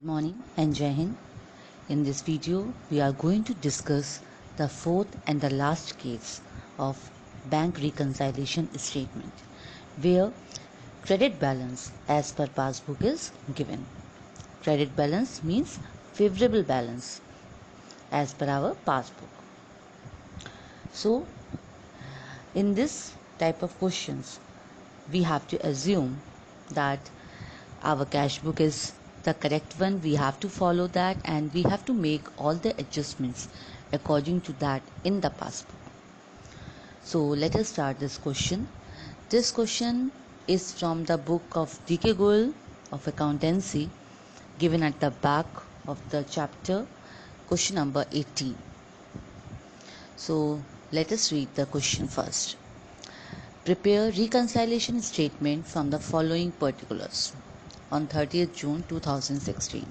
Good morning and Jai Hind. In this video, we are going to discuss the fourth and the last case of bank reconciliation statement, where credit balance as per passbook is given. Credit balance means favorable balance as per our passbook. So, in this type of questions, we have to assume that our cash book is the correct one. We have to follow that and we have to make all the adjustments according to that in the passbook. So let us start this question. This question is from the book of D.K. Goel of accountancy, given at the back of the chapter, question number 18. So let us read the question first. Prepare reconciliation statement from the following particulars on 30th June 2016.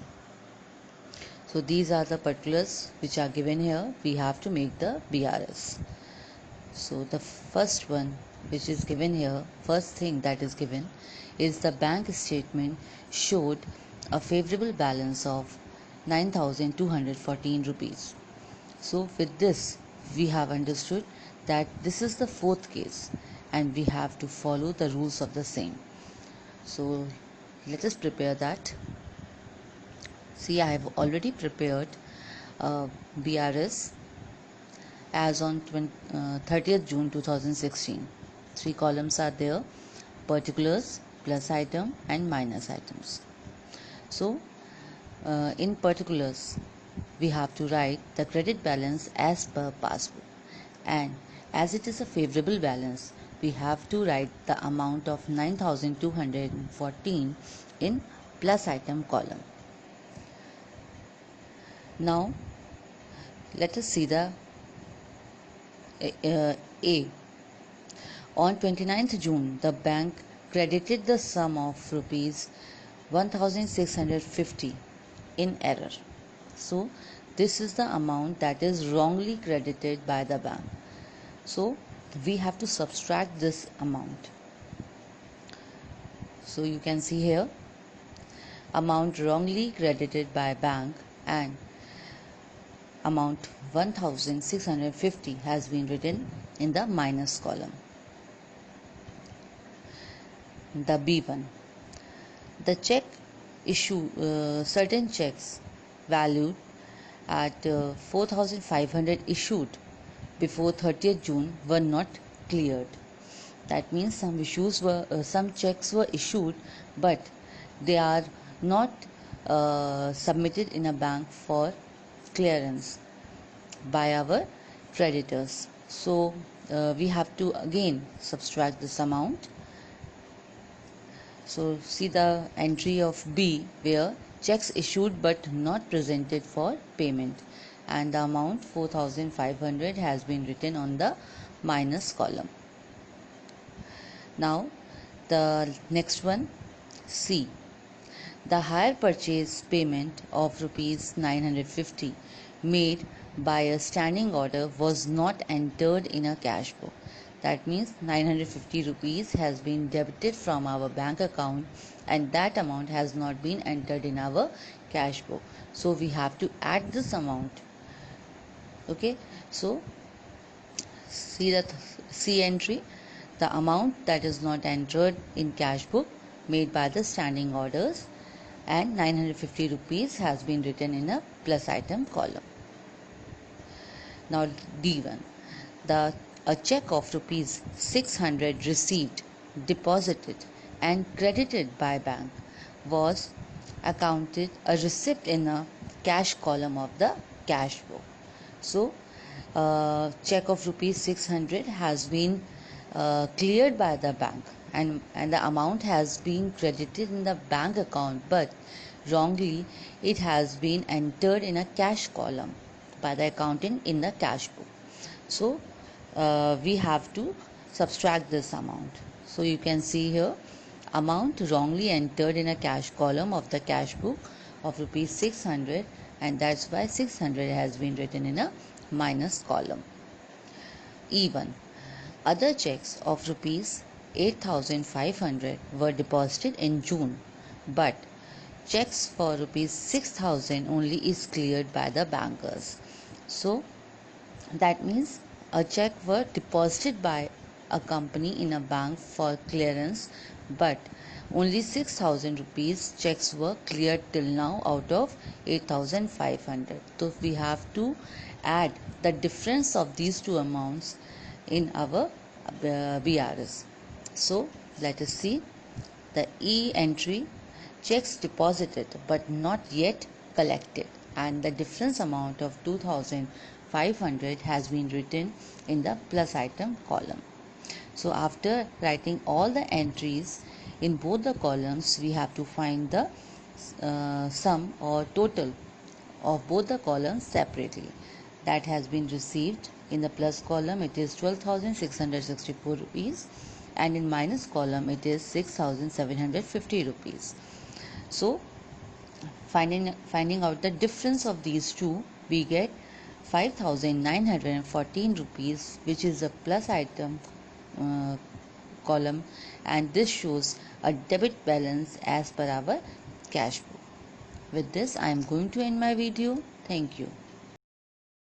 So these are the particulars which are given here. We have to make the BRS. So the first one which is given here, first thing that is given is the bank statement showed a favorable balance of 9,214 rupees. So with this we have understood that this is the fourth case and we have to follow the rules of the same. So let us prepare that. See, I have already prepared BRS as on 30th June 2016. Three columns are there: particulars, plus item and minus items. So in particulars we have to write the credit balance as per passbook, and as it is a favorable balance we have to write the amount of 9,214 in plus item column. Now let us see the A. On 29th June, the bank credited the sum of rupees 1,650 in error. So this is the amount that is wrongly credited by the bank. So we have to subtract this amount. So you can see here, amount wrongly credited by bank and amount 1,650 has been written in the minus column. The B1, the check issue, certain checks valued at 4,500 issued before 30th June were not cleared. That means some checks were issued but they are not submitted in a bank for clearance by our creditors. So we have to again subtract this amount. So see the entry of B, where checks issued but not presented for payment, and the amount 4,500 has been written on the minus column. Now the next one, C. The hire purchase payment of rupees 950 made by a standing order was not entered in a cash book. That means 950 rupees has been debited from our bank account and that amount has not been entered in our cash book. So we have to add this amount. Okay, so see the C entry, the amount that is not entered in cash book made by the standing orders, and 950 rupees has been written in a plus item column. Now D1, a check of rupees 600 received, deposited and credited by bank was accounted a receipt in a cash column of the cash book. So check of rupees 600 has been cleared by the bank and the amount has been credited in the bank account, but wrongly it has been entered in a cash column by the accountant in the cash book. So we have to subtract this amount. So you can see here, amount wrongly entered in a cash column of the cash book of rupees 600, and that's why 600 has been written in a minus column. E1, other checks of rupees 8,500 were deposited in June, but checks for rupees 6,000 only is cleared by the bankers. So that means a check were deposited by a company in a bank for clearance, but only 6,000 rupees checks were cleared till now out of 8,500. So we have to add the difference of these two amounts in our BRS. So let us see the E entry: checks deposited but not yet collected, and the difference amount of 2,500 has been written in the plus item column. So after writing all the entries in both the columns, we have to find the sum or total of both the columns separately. That has been received in the plus column, it is 12,664 rupees, and in minus column it is 6,750 rupees. So finding out the difference of these two, we get 5,914 rupees, which is a plus item column, and this shows a debit balance as per our cash book. With this, I am going to end my video. Thank you.